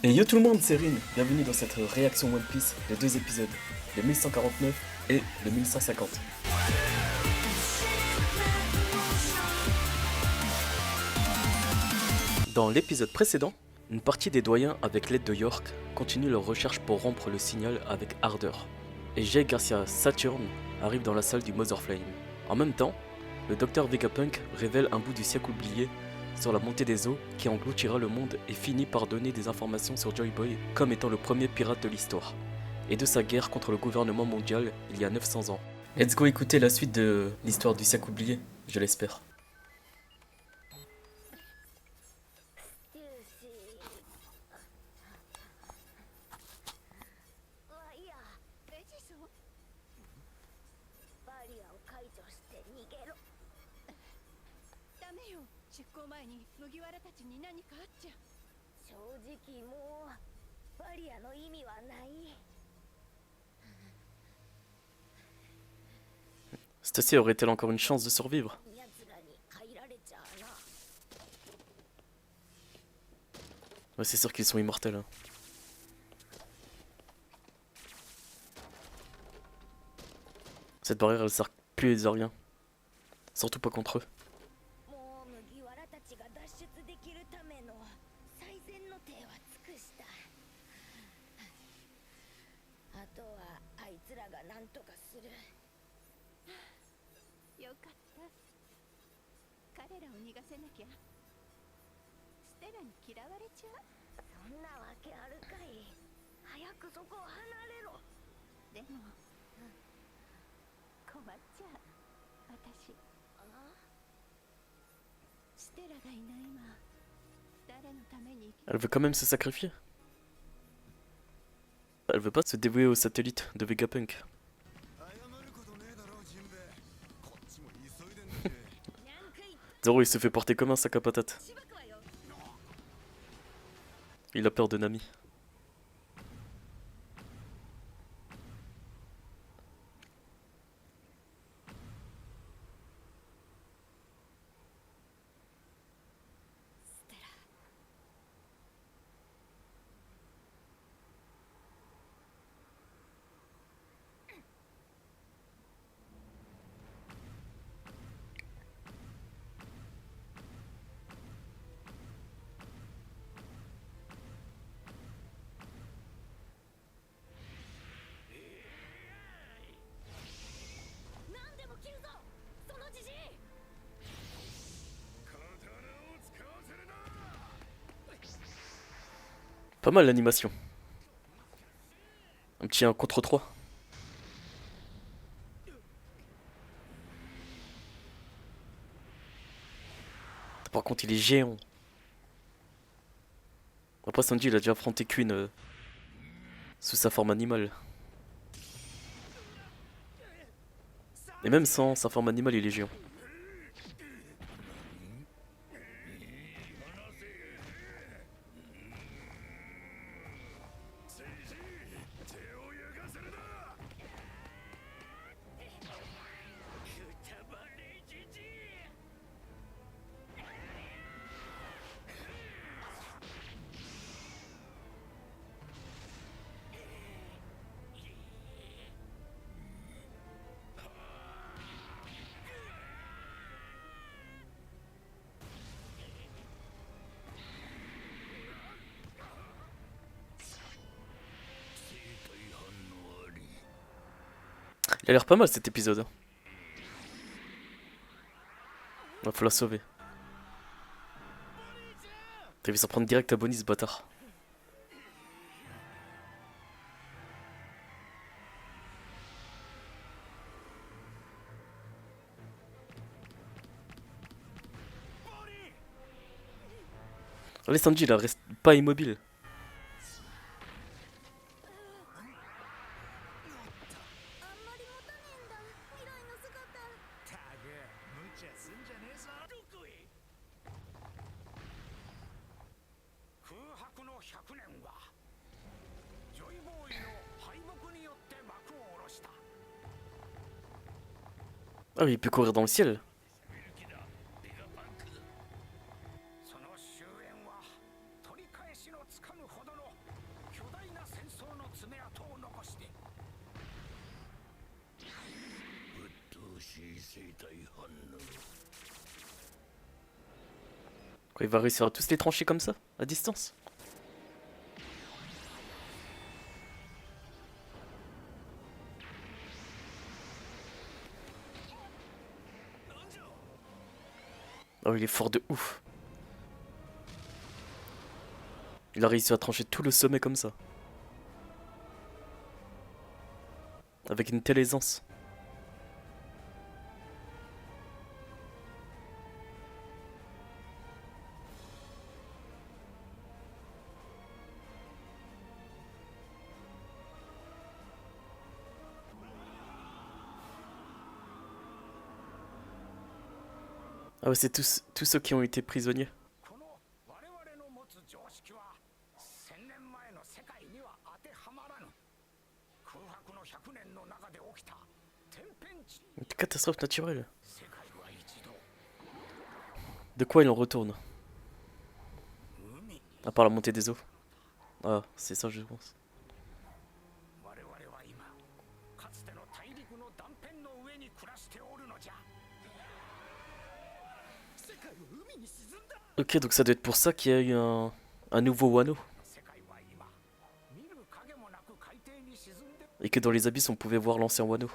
Et yo tout le monde, c'est Rin, bienvenue dans cette réaction One Piece, les deux épisodes, le 1149 et le 1150. Dans l'épisode précédent, une partie des doyens avec l'aide de York continuent leur recherche pour rompre le signal avec ardeur. Et Jay Garcia Saturn arrive dans la salle du Mother Flame. En même temps, le docteur Vegapunk révèle un bout du siècle oublié sur la montée des eaux qui engloutira le monde et finit par donner des informations sur Joy Boy comme étant le premier pirate de l'histoire, et de sa guerre contre le gouvernement mondial il y a 900 ans. Let's go écouter la suite de l'histoire du siècle oublié, je l'espère. Stacy aurait-elle encore une chance de survivre? Ouais, c'est sûr qu'ils sont immortels. Hein. Cette barrière elle sert plus à rien. Surtout pas contre eux. Elle veut quand même se sacrifier. Elle veut pas se dévouer au satellite de Vegapunk. Zoro il se fait porter comme un sac à patates. Il a peur de Nami. Pas mal l'animation. Un petit 1 contre 3. Par contre il est géant. Après Sanji il a déjà affronté Queen sous sa forme animale. Et même sans sa forme animale il est géant. Il a l'air pas mal cet épisode. Va falloir la sauver. Il va s'en prendre direct à Bonnie ce bâtard. Allez Sanji là, reste pas immobile. Ah oui, il peut courir dans le ciel. Quoi, il va réussir à tous les trancher comme ça, à distance? Oh, il est fort de ouf. Il a réussi à trancher tout le sommet comme ça. Avec une telle aisance. Ah ouais, c'est tous ceux qui ont été prisonniers. Une catastrophe naturelle. De quoi il en retourne? À part la montée des eaux. Ah, c'est ça je pense. Ok, donc ça doit être pour ça qu'il y a eu un nouveau Wano. Et que dans les abysses on pouvait voir l'ancien Wano.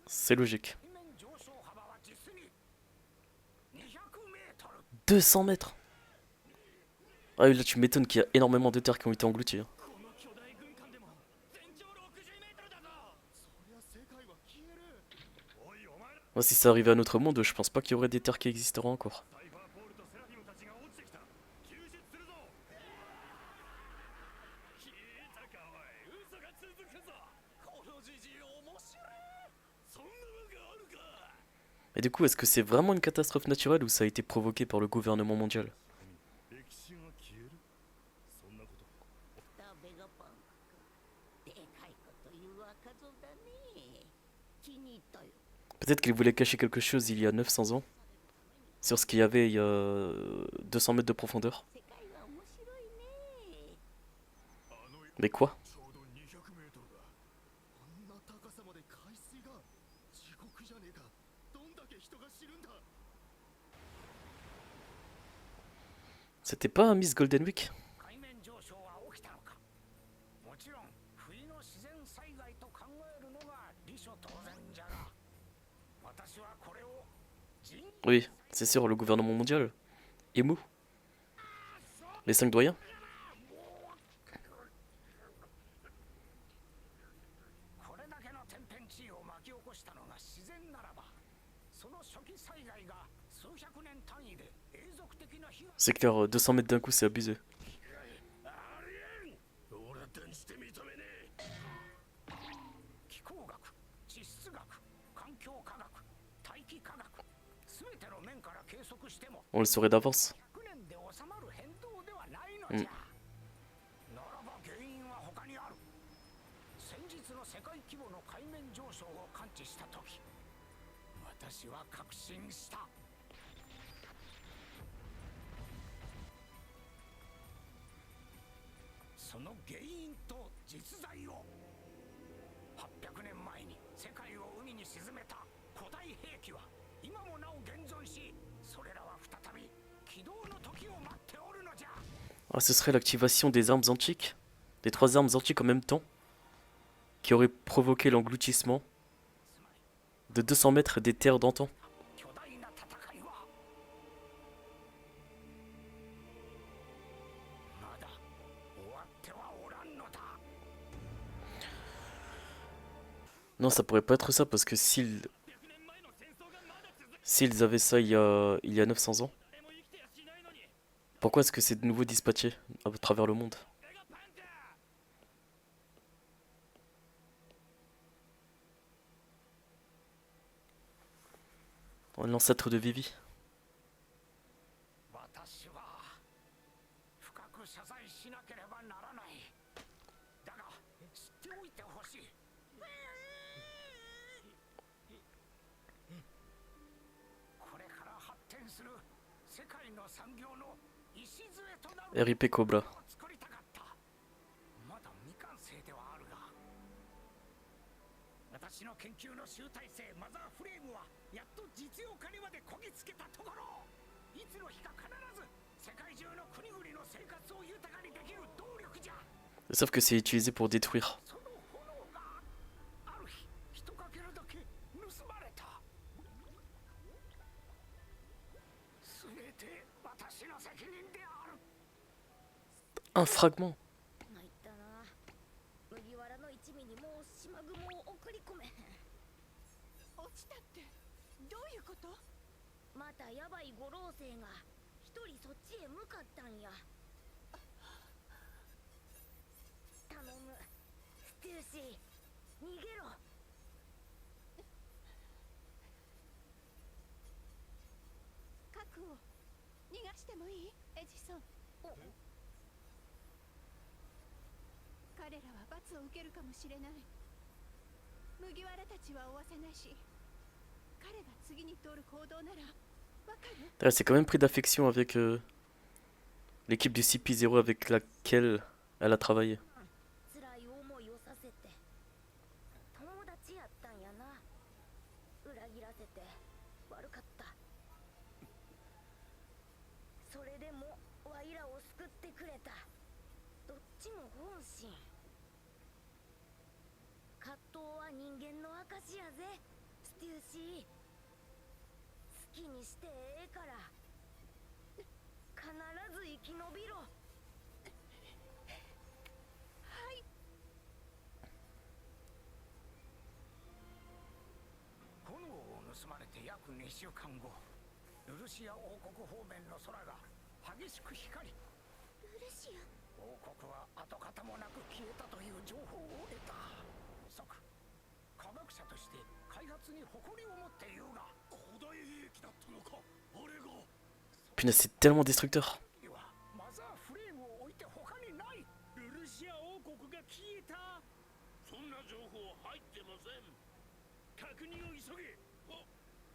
C'est logique. 200 mètres. Ah oui, là tu m'étonnes qu'il y a énormément de terres qui ont été englouties. Hein. Moi, si ça arrivait à notre monde, je pense pas qu'il y aurait des terres qui existeront encore. Et du coup, est-ce que c'est vraiment une catastrophe naturelle ou ça a été provoqué par le gouvernement mondial? Peut-être qu'il voulait cacher quelque chose il y a 900 ans sur ce qu'il y avait il y a 200 mètres de profondeur. Mais quoi? C'était pas un Miss Golden Week? Oui, c'est sûr, le gouvernement mondial. Emu. Les 5 doyens. C'est clair, 200 mètres d'un coup, c'est abusé. On le saurait d'avance. Hmm. Ah, ce serait l'activation des armes antiques, des 3 armes antiques en même temps, qui aurait provoqué l'engloutissement de 200 mètres des terres d'antan. Non, ça pourrait pas être ça parce que s'ils avaient ça il y a 900 ans, pourquoi est-ce que c'est de nouveau dispatché à travers le monde? L'ancêtre de Vivi. RIP Cobra. 私の研究の集大成マザーフレームはやっと実用化にまでこぎつけたところ、いつの日か必ず世界中の国々の生活を豊かにできる動力じゃ。 Sauf que c'est utilisé pour détruire. その炎がある日一かけらだけ盗まれた。全て私の責任である。 Un fragment. 参ったな。麦わらの一味にもう島雲を送り込めへん。落ちたってどういうこと？またヤバい五老星が一人そっちへ向かったんや。頼むステューシー、逃げろ。核を逃がしてもいい？エジソン。彼らは罰を受けるかもしれない。麦わらたちは追わせないし、彼が次に取る行動ならわかる？ Elle s'est quand même pris d'affection avec l'équipe du CP0 avec laquelle elle a travaillé. 辛い思いをさせて友達やったんやな。裏切らせて悪かった。それでもワイらを救ってくれた。どっちも本心。葛藤は人間の証やぜステューシー。好きにしてええから必ず生き延びろ。炎を盗まれて約2週間後、ルルシア王国方面の空が激しく光り、ルルシア、王国は跡形もなく消えたという情報を得た。即科学者として開発に誇りを持っているが、古代兵器だったのか。あれが Punaise, c'est tellement destructeur. マザーフレームを置いて他にない。ルルシア王国が消えた。そんな情報入ってません。確認を急げ。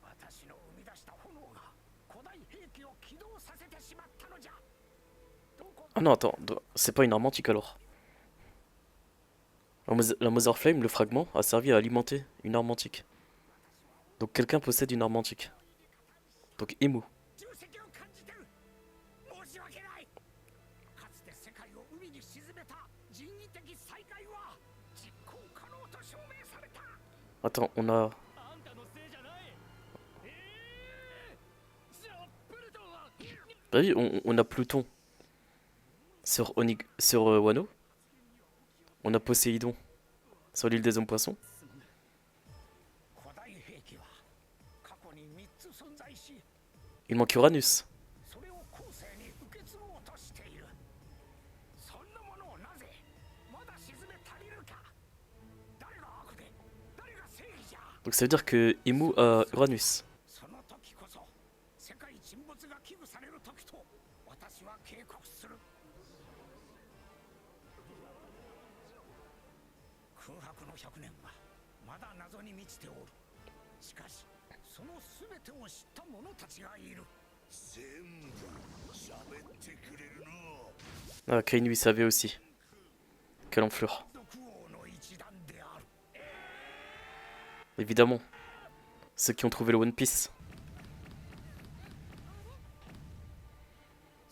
私の生み出した炎が古代兵器を起動させてしまったのじゃ。 Ah non, attends, c'est pas une arme antique alors. La Mother Flame, le fragment, a servi à alimenter une arme antique. Donc quelqu'un possède une arme antique. Donc Emu. 重責を感じてる。申し訳ない。かつて世界を海に沈めた人為的災害は実行可能と証明された。 Attends, on a... あんたのせいじゃない。じゃあプルトンは Bah oui, on a Pluton sur Wano. On a Poséidon sur l'île des hommes poissons. 古代兵器は過去に3つ存在し、 Il manque Uranus. それを後世に受け継ごうとしている。そんなものをなぜまだ沈め足りるか。誰が悪で誰が正義じゃ。 Donc ça veut dire que Emu a Uranus. その時こそ世界沈没が危惧される時と私は警告する。空白の100年はまだ謎に満ちておる。しかしその全てを知った者たちがいる。全部喋ってくれるの。 Ah, Kainu il savait aussi. Quelle enflure. 毒王の一団である。 Évidemment. Ceux qui ont trouvé le One Piece.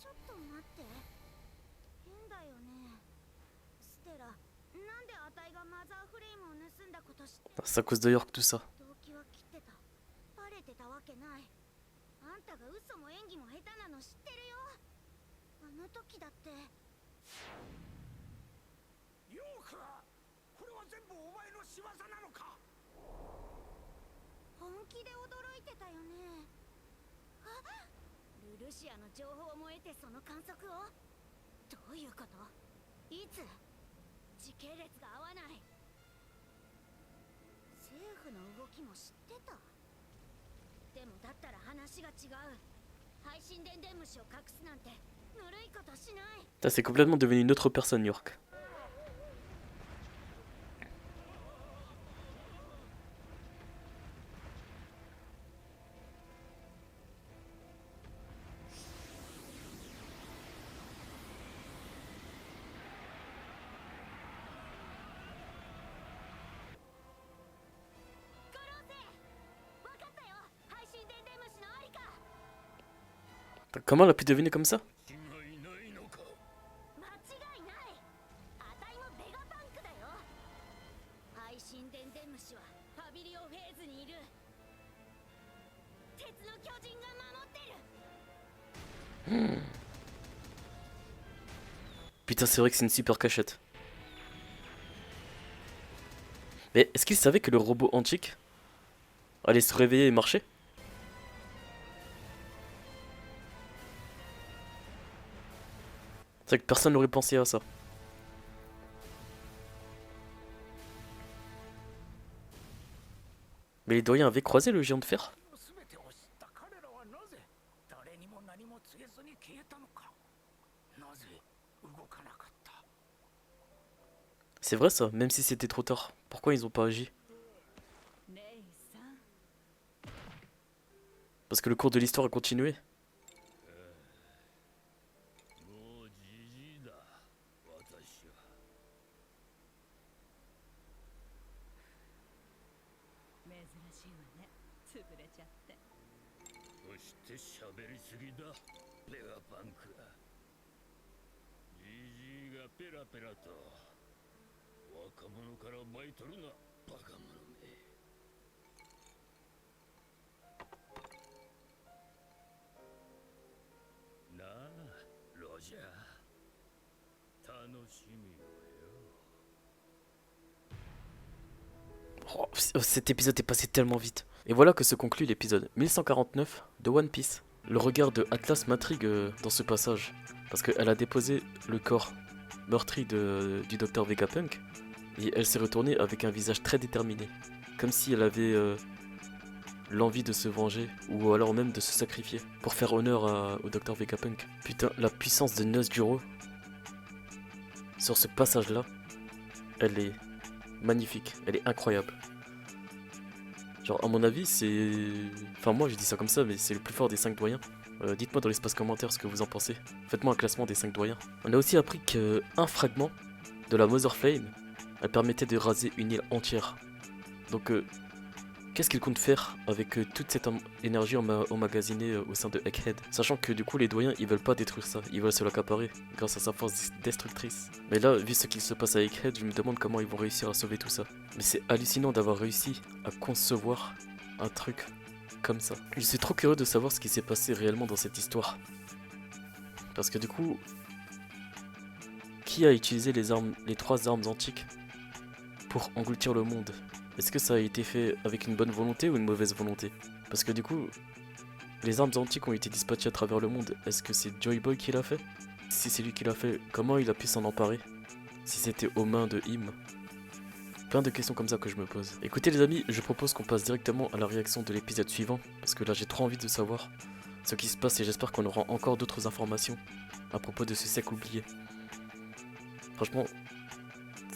ちょっと待って。変だよね。ステラ、なんであたいがマザーフレームを盗んだこと知って。 C'est à cause de York tout ça. 動機は切ってた。バレてたわけない。あんたが嘘も演技も下手なの知ってるよ。あの時だって。ヨーク、これは全部お前の仕業なのか。本気で驚いてたよね。あ、ルルシアの情報も得てその観測を。どういうこと？いつ？時系列が合わない。政府の動きも知ってた。でもだったら話が違う。配信電電虫を隠すなんてぬるいことしない。 Putain, c'est complètement devenu une autre personne, York. Comment elle a pu deviner comme ça? 違いないのか。間違いない。あたいもベガパンクだよ。配信電電虫はパビリオフェーズにいる。鉄の巨人が守ってる。 Putain, c'est vrai que c'est une super cachette. Mais est-ce qu'il savait que le robot antique allait se réveiller et marcher? C'est vrai que personne n'aurait pensé à ça. Mais les doyens avaient croisé le géant de fer? 全てを知った彼らはなぜ誰にも何も告げずに消えたのか。なぜ動かなかった。 C'est vrai ça, même si c'était trop tard. Pourquoi ils ont pas agi? Parce que le cours de l'histoire a continué. もうじじいだ私は。珍しいわね。潰れちゃって。そして喋りすぎだペガパンク。じじいがペラペラと若者から巻いとるなバカ者め。なあロジャー楽しみをよ。 Oh, cet épisode est passé tellement vite. Et voilà que se conclut l'épisode 1149 de One Piece. Le regard de Atlas m'intrigue dans ce passage. Parce qu'elle a déposé le corps meurtri du docteur Vegapunk. Et elle s'est retournée avec un visage très déterminé. Comme si elle avait l'envie de se venger. Ou alors même de se sacrifier. Pour faire honneur au docteur Vegapunk. Putain, la puissance de Nezguro. Sur ce passage-là. Elle est magnifique. Elle est incroyable. Genre, à mon avis, c'est... Enfin, moi, je dis ça comme ça, mais c'est le plus fort des 5 doyens. Dites-moi dans l'espace commentaire ce que vous en pensez. Faites-moi un classement des 5 doyens. On a aussi appris qu'un fragment de la Mother Flame, elle permettait de raser une île entière. Donc, qu'est-ce qu'il compte faire avec toute cette énergie emmagasinée au sein de Egghead? Sachant que du coup, les doyens, ils veulent pas détruire ça. Ils veulent se l'accaparer grâce à sa force destructrice. Mais là, vu ce qu'il se passe à Egghead, je me demande comment ils vont réussir à sauver tout ça. Mais c'est hallucinant d'avoir réussi à concevoir un truc comme ça. Je suis trop curieux de savoir ce qui s'est passé réellement dans cette histoire. Parce que du coup, qui a utilisé les 3 armes antiques pour engloutir le monde? Est-ce que ça a été fait avec une bonne volonté ou une mauvaise volonté? Parce que du coup, les armes antiques ont été dispatchées à travers le monde. Est-ce que c'est Joy Boy qui l'a fait? Si c'est lui qui l'a fait, comment il a pu s'en emparer? Si c'était aux mains de Im? Plein de questions comme ça que je me pose. Écoutez les amis, je propose qu'on passe directement à la réaction de l'épisode suivant. Parce que là j'ai trop envie de savoir ce qui se passe et j'espère qu'on aura encore d'autres informations à propos de ce sec oublié. Franchement,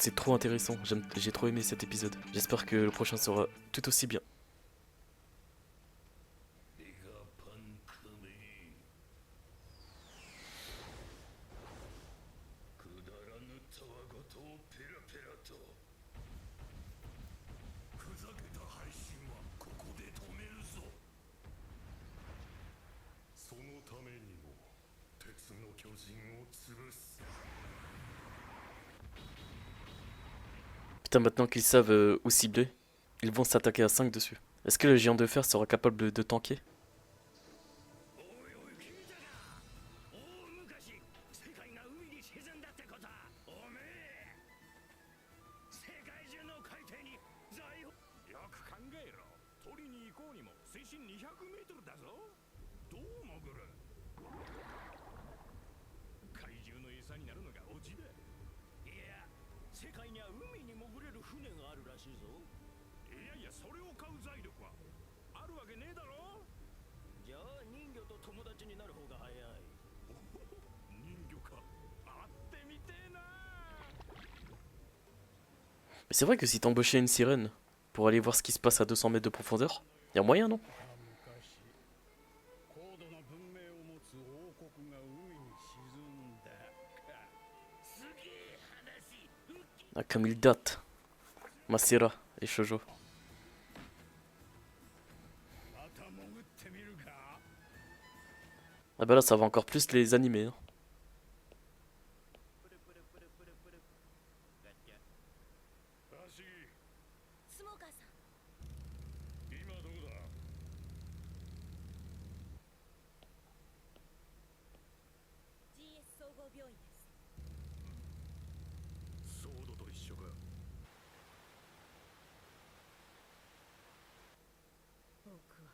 c'est trop intéressant, j'ai trop aimé cet épisode. J'espère que le prochain sera tout aussi bien. ペガパンクめくだらぬたわごとをペラペラとふざけた配信はここで止めるぞ。そのためにも鉄の巨人を潰す。 Putain, maintenant qu'ils savent où cibler, ils vont s'attaquer à 5 dessus. Est-ce que le géant de fer sera capable de tanker? おいおい聞いたか。大昔世界が海に沈んだってこと。おめえ世界中の海底に財宝。よく考えろ。取りに行こうにも水深200メートルだぞ。どう潜る？怪獣の餌になるのがオチだ。いや世界には海に潜れる船があるらしいぞ。いやいやそれを買う財力はあるわけねえだろ。じゃあ人魚と友達になる方が早い。人魚か。会ってみてえな。 Mais c'est vrai que si t'embauchais une sirène pour aller voir ce qui se passe à 200 mètres de profondeur, y a moyen non? 高度な文明を持つ王国が海に沈んだか。すげえ話。 Ah, comme il date. Masera et Shoujo. また潜ってみるか。Ah bah là ça va encore plus les animer. Hein. アシギスモーカーさん今どこだ GS 総合病院ですソードと一緒か僕は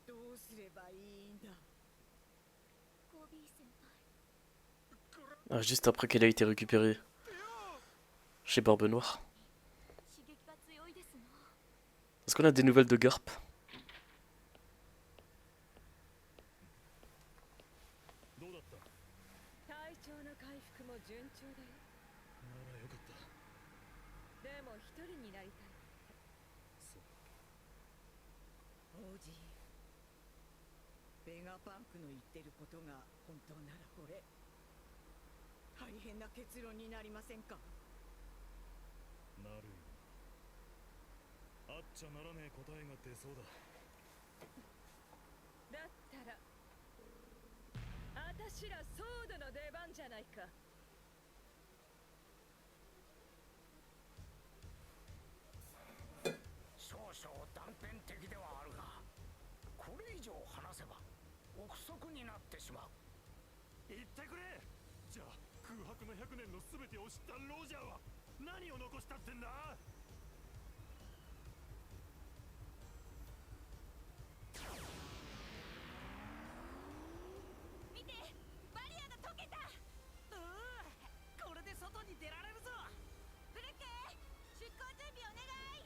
どうすればいいんだ。コービー先輩 Ah, juste après qu'elle a été récupérée chez Barbe Noire. 刺激が強いですの Est-ce qu'on a des nouvelles de Garp? どうだった体調の回復も順調だよ。ならよかったでも一人になりたい。そう王子。ベガパンクの言ってることが本当ならこれ大変な結論になりませんか。なるよなあっちゃならねえ答えが出そうだだったらあたしらソードの出番じゃないか。少々断片的ではあるがこれ以上話せば憶測になってしまう言ってくれじゃあ空白の100年の全てを知ったロジャーは何を残したってんだ見てバリアが溶けたこれで外に出られるぞ。ブルッケ出航準備お願い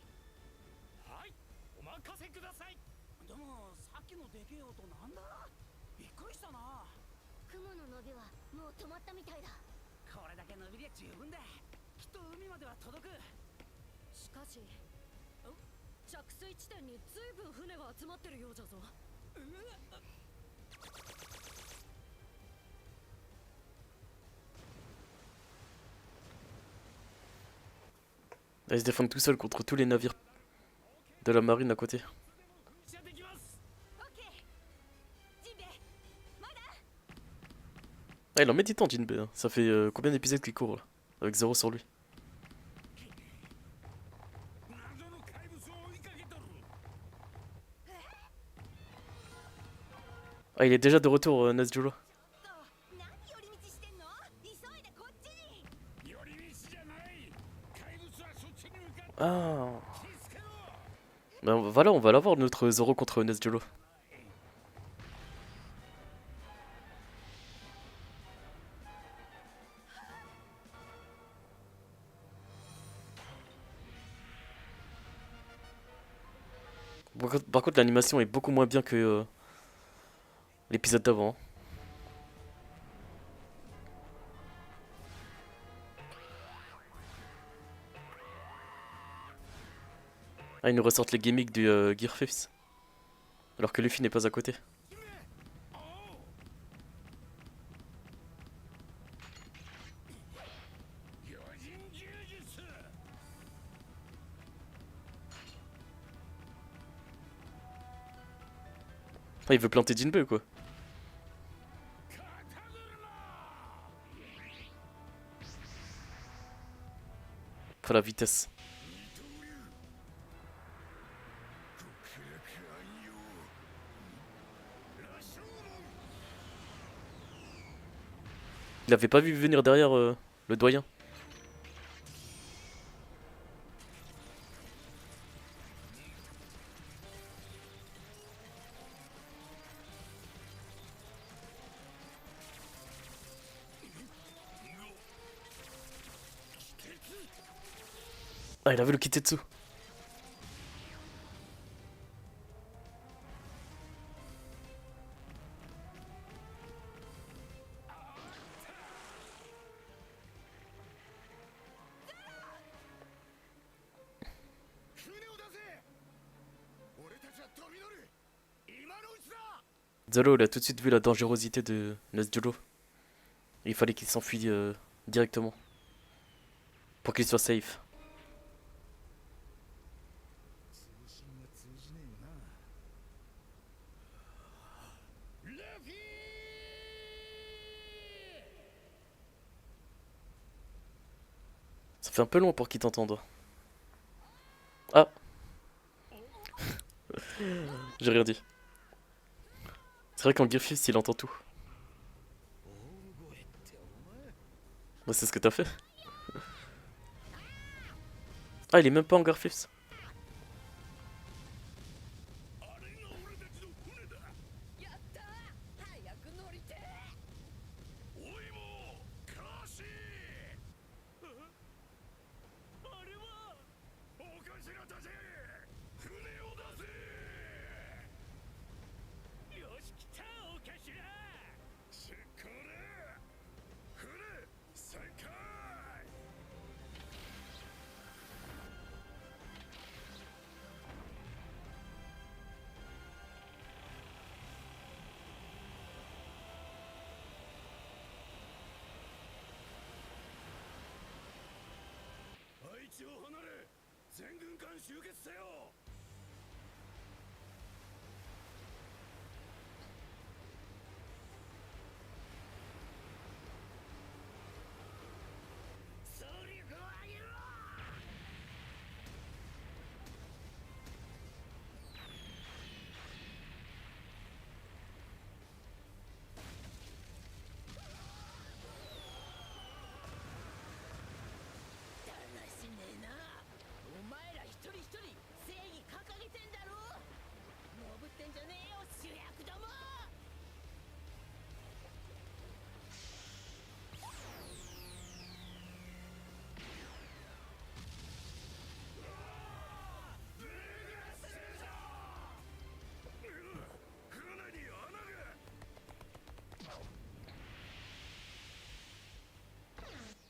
はいお任せくださいでもさっきのでけえ音なんだびっくりしたな雲の伸びはもう止まったみたいだこれだけ伸びりゃ十分だきっと海までは届くしかし着水地点に随分船が集まってるようじゃぞ Là, ils se défendent tout seuls contre tous les navires de la marine à côté. 噴射できます OK ジンベエまだ Ah, il en met du temps, Jinbei. Hein. Ça fait combien d'épisodes qu'il court là avec 0 sur lui. 謎の怪物を追いかけとる Ah, il est déjà de retour, Nazjula. 何寄り道してんの急いでこっちに寄り道じゃない怪物はそっちに向かって Ah. 気づけろ Ben voilà, on va l'avoir notre Zoro contre Nezjolo. Par contre, l'animation est beaucoup moins bien que l'épisode d'avant. Ah, ils nous ressortent les gimmicks du Gear 5. Alors que Luffy n'est pas à côté. 魚人柔術 Ah, il veut planter Jinbei ou quoi? 肩車 Faut la vitesse. 二刀流極楽暗陽羅生門 Il avait pas vu venir derrière le doyen. Ah, il avait le Kitetsu. Zoro, il a tout de suite vu la dangerosité de Nezjolo. Il fallait qu'il s'enfuit directement. Pour qu'il soit safe. 通信が通じねえよなルフ fait un peu long pour qu'il t'entende. Ah. J'ai rien dit. C'est vrai qu'en Griffiths, il entend tout. Bah, c'est ce que t'as fait. Ah, il est même pas en Griffiths. あれが俺たちの船だ。やったー、早く乗りておいもカーシー。あれはお頭たち、船を出せ。よし来たお頭。しっかり船再開。配置を離れ全軍艦集結せよ。総力を上げろ。だらしねえな。お前ら一人一人正義掲げてんだろ。のぶってんじゃねえよ主役ども。船に穴が。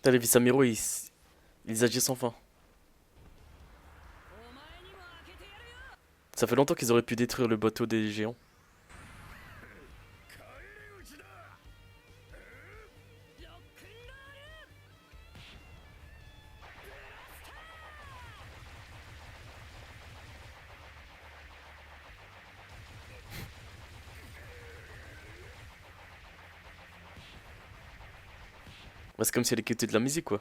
Putain, les Visamiro, ils agissent sans fin. お前にも開けてやるよ。 Ça fait longtemps qu'ils auraient pu détruire le bateau des géants. 返り討ちだ。ロックンロール。 Bah, c'est comme si elle écoutait de la musique, quoi.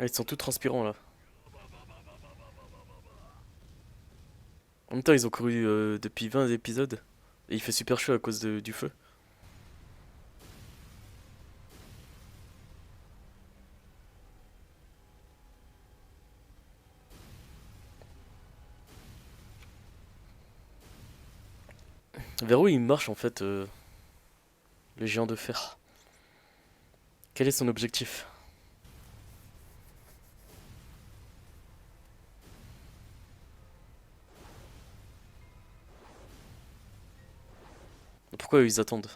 Ah, ils sont tous transpirants là. En même temps, ils ont couru depuis 20 épisodes. Et il fait super chaud à cause du feu. Vers où il marche en fait, le géant de fer? Quel est son objectif? Pourquoi ils attendent?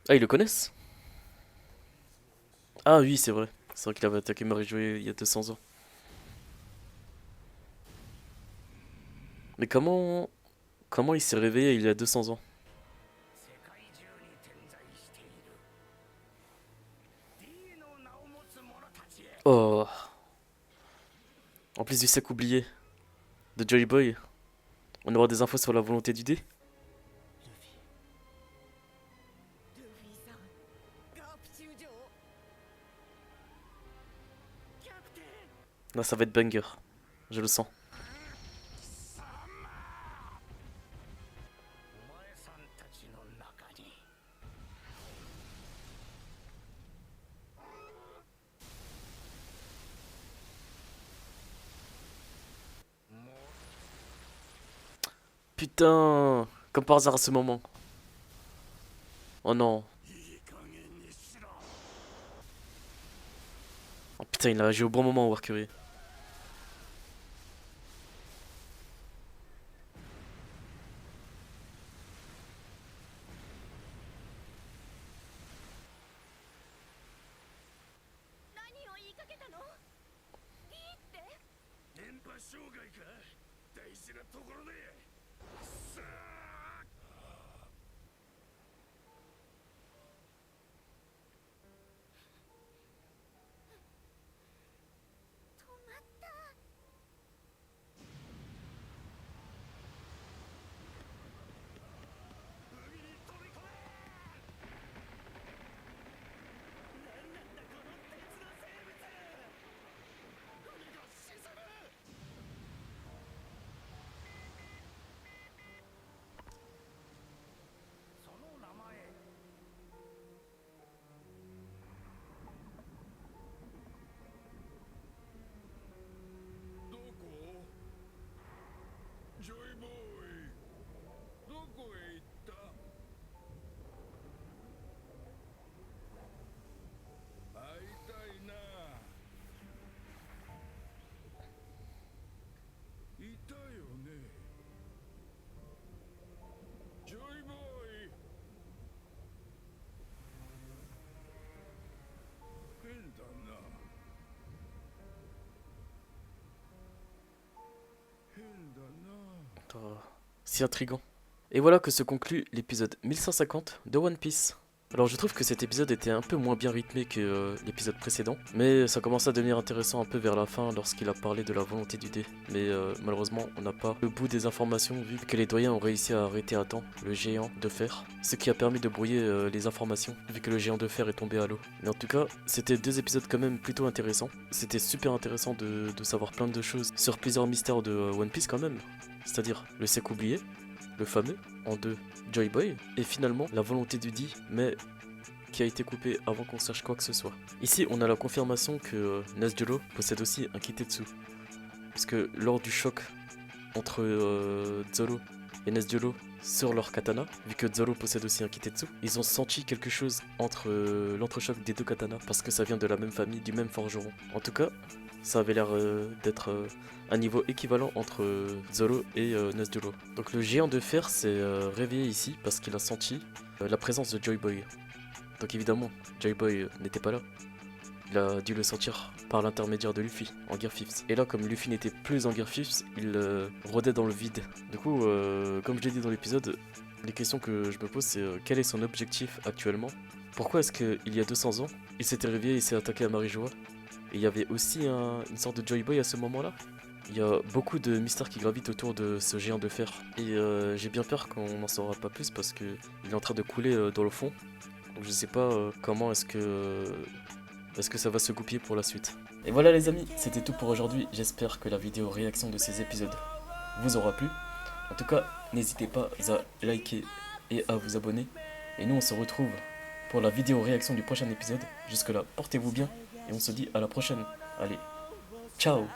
Ah, ils le connaissent? Ah oui, c'est vrai. C'est vrai qu'il avait attaqué Marie-Jouée il y a 200 ans. Mais comment il s'est réveillé il y a 200 ans? Oh. En plus du sac oublié de Joy Boy, on aura des infos sur la volonté du dé? ルフィさん、ガープ中将。Là, ça va être banger. Je le sens. お前さんたちの中に Putain, comme par hasard à ce moment. Oh non. いい加減にしろ Oh putain, il a agi au bon moment, Warcury. 何を言いかけたの？いいって？電波障害か大事なところでさあ止まった。海に飛び込め何なんだこの鉄の生物海が沈むその名前どこジョイボーイどこへ行った会いたいないたよねジョイボーイ変だな変だな Si intriguant. Et voilà que se conclut l'épisode 1150 de One Piece. Alors je trouve que cet épisode était un peu moins bien rythmé que l'épisode précédent, mais ça commence à devenir intéressant un peu vers la fin lorsqu'il a parlé de la volonté du dé. Mais malheureusement on n'a pas le bout des informations vu que les doyens ont réussi à arrêter à temps le géant de fer, ce qui a permis de brouiller les informations vu que le géant de fer est tombé à l'eau. Mais en tout cas c'était deux épisodes quand même plutôt intéressants, c'était super intéressant de savoir plein de choses sur plusieurs mystères de One Piece quand même, c'est-à-dire le sec oublié, le fameux, en deux, Joy Boy, et finalement la volonté du Di, mais qui a été coupée avant qu'on sache quoi que ce soit. Ici, on a la confirmation que Nesjuro possède aussi un Kitetsu. Parce que lors du choc entre Zoro et Nesjuro sur leur katana, vu que Zoro possède aussi un Kitetsu, ils ont senti quelque chose entre l'entrechoc des deux katanas, parce que ça vient de la même famille, du même forgeron. En tout cas, ça avait l'air d'être un niveau équivalent entre Zoro et Nesjuro. Donc le géant de fer s'est réveillé ici parce qu'il a senti la présence de Joy Boy. Donc évidemment, Joy Boy n'était pas là. Il a dû le sentir par l'intermédiaire de Luffy en Gear 5. Et là, comme Luffy n'était plus en Gear 5, il rôdait dans le vide. Du coup, comme je l'ai dit dans l'épisode, les questions que je me pose, c'est quel est son objectif actuellement? Pourquoi est-ce qu'il y a 200 ans, il s'était réveillé et s'est attaqué à Marijoa? Et il y avait aussi une sorte de Joy Boy à ce moment-là. Il y a beaucoup de mystères qui gravitent autour de ce géant de fer. Et j'ai bien peur qu'on n'en saura pas plus parce qu'il est en train de couler dans le fond. Donc je sais pas comment est-ce que ça va se goupiller pour la suite. Et voilà les amis, c'était tout pour aujourd'hui. J'espère que la vidéo réaction de ces épisodes vous aura plu. En tout cas, n'hésitez pas à liker et à vous abonner. Et nous on se retrouve pour la vidéo réaction du prochain épisode. Jusque là, portez-vous bien et on se dit à la prochaine. Allez, ciao!